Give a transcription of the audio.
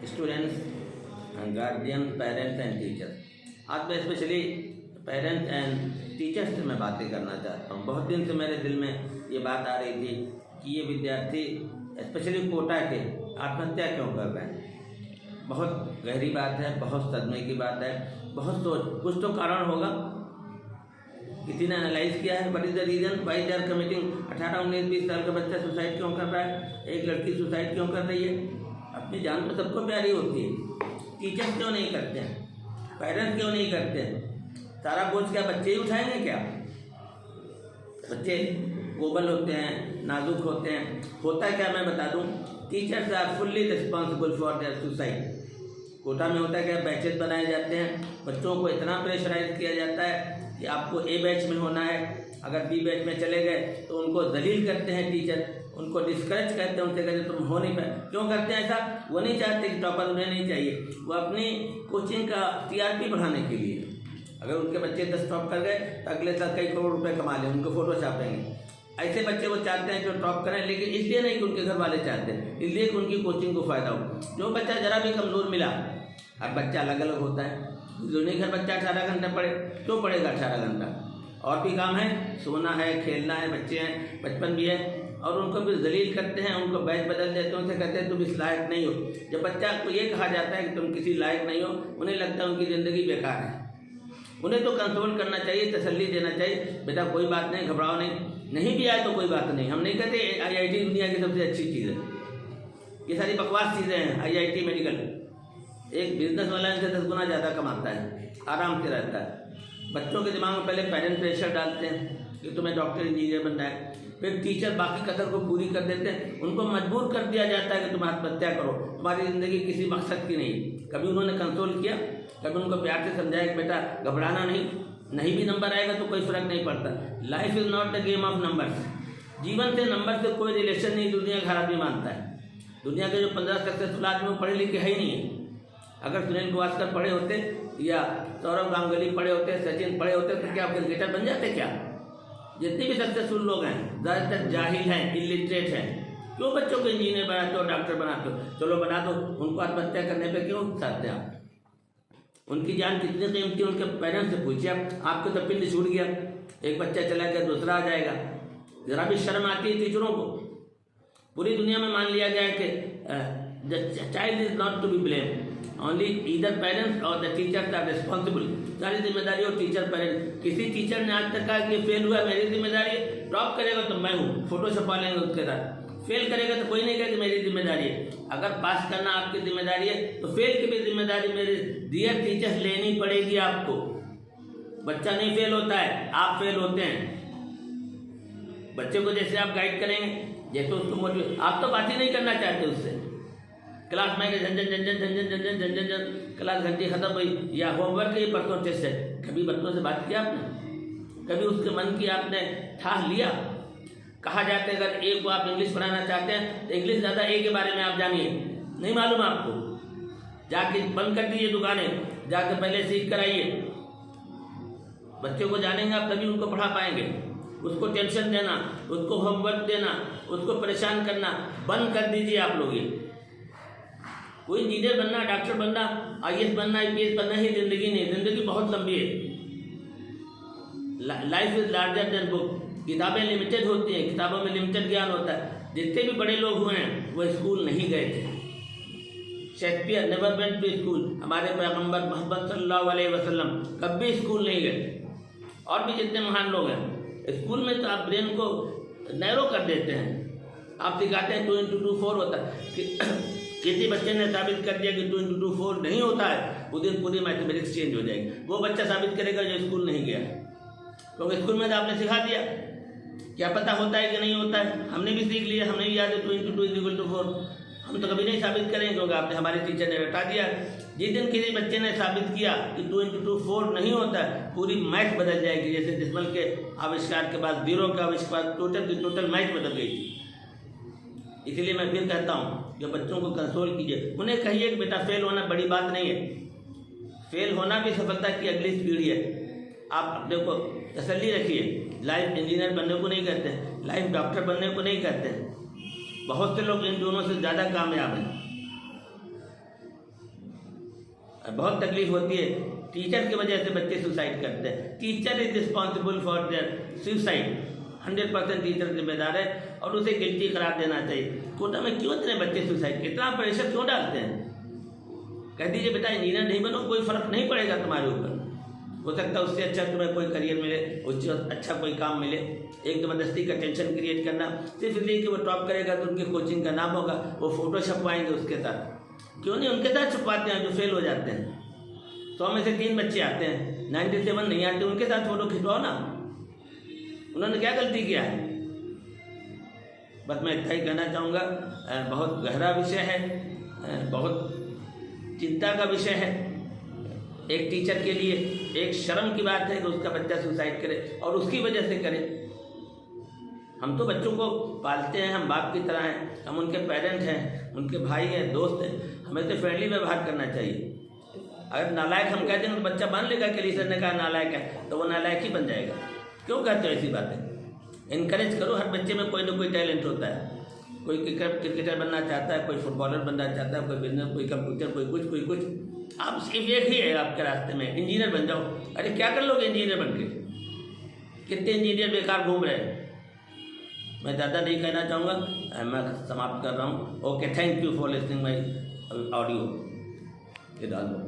Students, guardian, parents and teachers. आज मैं specially parents and teachers से मैं बातें करना चाहता हूँ। बहुत दिन से मेरे दिल में ये बात आ रही थी कि ये विद्यार्थी स्पेशली कोटा के आत्महत्या क्यों कर रहे हैं। बहुत गहरी बात है, बहुत सदमे की बात है, बहुत सोच, कुछ तो कारण होगा। किसी ने एनालाइज किया है what is the reason why they are committing. 18, 19, 20 साल का बच्चा सुसाइड क्यों कर रहा है, एक लड़की सुसाइड क्यों कर रही है। अपनी जान तो सबको प्यारी होती है, टीचर्स क्यों नहीं करते हैं, पेरेंट्स क्यों नहीं करते हैं। सारा बोझ क्या बच्चे ही उठाएंगे क्या। बच्चे कोमल होते हैं, नाजुक होते हैं। होता क्या मैं बता दूं, teachers are fully responsible for their suicide. Kota में होता है क्या, बैचेस बनाए जाते हैं, बच्चों को इतना प्रेशराइज किया जाता है कि आपको ए बैच में होना है, अगर बी बैच में चले गए तो उनको दलील करते हैं टीचर, उनको डिस्करेज करते हैं, उनसे कहते हैं तुम हो नहीं पाए। क्यों करते हैं ऐसा, वो नहीं चाहते कि टॉपर उन्हें नहीं चाहिए, वो अपनी कोचिंग का टीआरपी बढ़ाने के लिए। अगर उनके बच्चे 10 टॉप कर गए तो अगले साल कई करोड़ रुपए कमा लें, उनको फोटो छापेंगे। ऐसे बच्चे वो चाहते हैं जो टॉप करें, लेकिन इसलिए नहीं कि उनके घर वाले चाहते हैं, इसलिए कि उनकी कोचिंग को फायदा हो। जो बच्चा जरा भी कमज़ोर मिला, अब बच्चा अलग अलग होता है, दोनों घर बच्चा 18 घंटे पढ़े, क्यों पढ़ेगा 18 घंटा, और भी काम है, सोना है, खेलना है, बच्चे हैं, बचपन भी है, और उनको भी जलील करते हैं, उनको बैच बदल देते हैं, उनसे कहते हैं तुम इस लायक नहीं हो। जब बच्चा को ये कहा जाता है कि तुम किसी लायक नहीं हो, उन्हें लगता है उनकी ज़िंदगी बेकार है। उन्हें तो कंसोल करना चाहिए, तसल्ली देना चाहिए, बेटा कोई बात नहीं, घबराओ नहीं भी आए तो कोई बात नहीं। हम नहीं कहते IIT दुनिया की सबसे अच्छी चीज़ है, ये सारी बकवास चीज़ें हैं। IIT मेडिकल, एक बिजनेस वाला इनसे 10 गुना ज़्यादा कमाता है, आराम से रहता है। बच्चों के दिमाग में पहले पेरेंट्स प्रेशर डालते हैं कि तुम्हें डॉक्टर इंजीनियर बनना है, फिर टीचर बाकी कसर को पूरी कर देते हैं, उनको मजबूर कर दिया जाता है कि तुम आत्महत्या करो, तुम्हारी ज़िंदगी किसी मकसद की नहीं। कभी उन्होंने कंसोल किया, कभी उनको प्यार से समझाया कि बेटा घबराना नहीं भी नंबर आएगा तो कोई फर्क नहीं पड़ता। Life is not the game of numbers. जीवन से नंबर से कोई रिलेशन नहीं, दुनिया का हर आदमी मानता है। दुनिया के जो 15 सक्सेसफुल आदमी वो पढ़े लिखे है ही नहीं है। अगर सुनील गावस्कर पढ़े होते या सौरव गांगुली पढ़े होते, सचिन पढ़े होते तो क्या क्रिकेटर बन जाते क्या। जितने भी सक्सेसफुल लोग हैं ज़्यादातर जाहिल हैं, इलिटरेट हैं। क्यों बच्चों को इंजीनियर बनाते हो, डॉक्टर बनाते हो, चलो बना दो, उनको आत्महत्या करने पे क्यों उकसाते आप। उनकी जान कितनी कीमती, उनके पेरेंट्स से पूछिए आप। आपको तो पिंड छूट गया, एक बच्चा चला गया, दूसरा आ जाएगा। जरा भी शर्म आती है टीचरों को। पूरी दुनिया में मान लिया गया है कि the child is not to be blame, only either parents और द टीचर्स आर रिस्पॉन्सिबल। सारी जिम्मेदारी और टीचर पेरेंट्स। किसी टीचर ने आज तक कहा कि फेल हुआ मेरी जिम्मेदारी है, टॉप करेगा तो मैं हूँ, फोटो छपा लेंगे उसके साथ। फेल करेगा तो कोई नहीं कहेगा कि मेरी जिम्मेदारी है। अगर पास करना आपकी जिम्मेदारी है तो फेल की भी जिम्मेदारी मेरे डियर टीचर्स लेनी पड़ेगी आपको। बच्चा नहीं फेल होता है, आप फेल होते हैं। बच्चे को जैसे आप गाइड करेंगे, जैसे उसको मोटिवेट, आप तो बात ही नहीं करना चाहते उससे। क्लास में झंझन झंझन झंझन झंझन झंझन झंझन, क्लास घंटी खत्म हुई या होमवर्क है, परसों टेस्ट है। कभी बच्चों से बात किया आपने, कभी उसके मन की आपने ठाह लिया। कहा जाता है अगर ए को आप इंग्लिश पढ़ाना चाहते हैं तो इंग्लिश ज़्यादा ए के बारे में आप जानिए, नहीं मालूम आपको, जाके बंद कर दीजिए दुकानें, जाकर पहले सीख कर आइए। बच्चों को जानेंगे आप तभी उनको पढ़ा पाएंगे। उसको टेंशन देना, उसको होमवर्क देना, उसको परेशान करना बंद कर दीजिए आप लोग। ये कोई इंजीनियर बनना, डॉक्टर बनना, IAS बनना, IPS बनना ही जिंदगी नहीं। जिंदगी बहुत लंबी है। Life is larger than book. किताबें लिमिटेड होती हैं, किताबों में लिमिटेड ज्ञान होता है। जितने भी बड़े लोग हुए हैं वो स्कूल नहीं गए थे। Shakespeare never went to school. हमारे पैगंबर मोहम्मद सल्लल्लाहु अलैहि वसल्लम कभी स्कूल नहीं गए। और भी जितने महान लोग हैं, स्कूल में तो आप ब्रेन को नैरो कर देते हैं। आप सिखाते हैं 2 × 2 4 होता है। किसी बच्चे ने साबित कर दिया कि 2 × 2 4 नहीं होता है, उस दिन पूरी मैथमेटिक्स चेंज हो जाएगी। वो बच्चा साबित करेगा जो स्कूल नहीं गया, क्योंकि स्कूल में तो आपने सिखा दिया। क्या पता होता है कि नहीं होता है, हमने भी सीख लिया, हमने भी याद है 2 × 2 = 4। हम तो कभी नहीं साबित करेंगे क्योंकि आपने, हमारे टीचर ने रटा दिया। जिस दिन किसी बच्चे ने साबित किया कि 2 × 2 4 नहीं होता है, पूरी मैथ बदल जाएगी। जैसे डिसमल के आविष्कार के बाद, जीरो का आविष्कार, टोटल मैथ बदल गई थी। इसलिए मैं फिर कहता हूँ कि बच्चों को कंसोल कीजिए, उन्हें कहिए कि बेटा फेल होना बड़ी बात नहीं है, फेल होना भी सफलता की अगली सीढ़ी है। आप अपने को तसल्ली रखिए। लाइफ इंजीनियर बनने को नहीं कहते, लाइफ डॉक्टर बनने को नहीं कहते। बहुत से लोग इन दोनों से ज़्यादा कामयाब हैं। बहुत तकलीफ होती है। टीचर की वजह से बच्चे सुसाइड करते हैं। Teacher is responsible for their suicide. 100% teacher जिम्मेदार है और उसे गिल्टी करार देना चाहिए। कोटा में क्यों इतने बच्चे सुसाइड करते, इतना प्रेशर क्यों डालते हैं? कह दीजिए बेटा इंजीनियर नहीं बनो, कोई फर्क नहीं पड़ेगा तुम्हारे ऊपर। हो सकता है उससे अच्छा तुम्हें कोई करियर मिले, उससे अच्छा कोई काम मिले। एक ज़बरदस्ती का टेंशन क्रिएट करना सिर्फ इसलिए कि वो टॉप करेगा तो उनकी कोचिंग का नाम होगा, वो फ़ोटो छपवाएंगे उसके साथ। क्यों नहीं उनके साथ छपवाते हैं जो फेल हो जाते हैं। 100 में से 3 बच्चे आते हैं, 97 नहीं आते, उनके साथ फ़ोटो खिंचवाओ ना। उन्होंने क्या गलती किया है? बस मैं इतना ही कहना चाहूँगा। बहुत गहरा विषय है, बहुत चिंता का विषय है। एक टीचर के लिए एक शर्म की बात है कि उसका बच्चा सुसाइड करे और उसकी वजह से करे। हम तो बच्चों को पालते हैं, हम बाप की तरह हैं, हम उनके पेरेंट हैं, उनके भाई हैं, दोस्त हैं। हमें तो फ्रेंडली व्यवहार करना चाहिए। अगर नालायक हम कहते हैं तो बच्चा मान लेगा कि सर ने कहा नालायक है तो वो नालायक ही बन जाएगा। क्यों कहते हो ऐसी बातें? इनकरेज करो, हर बच्चे में कोई ना कोई टैलेंट होता है। कोई क्रिकेटर बनना चाहता है, कोई फुटबॉलर बनना चाहता है, कोई बिजनेस, कोई कंप्यूटर, कोई कुछ। आप सिर्फ एक ही है आपके रास्ते में, इंजीनियर बन जाओ। अरे क्या कर लोगे इंजीनियर बन के? कितने इंजीनियर बेकार घूम रहे हैं। मैं ज़्यादा नहीं कहना चाहूँगा, मैं समाप्त कर रहा हूँ। Okay, thank you for listening my audio. ये डाल दो।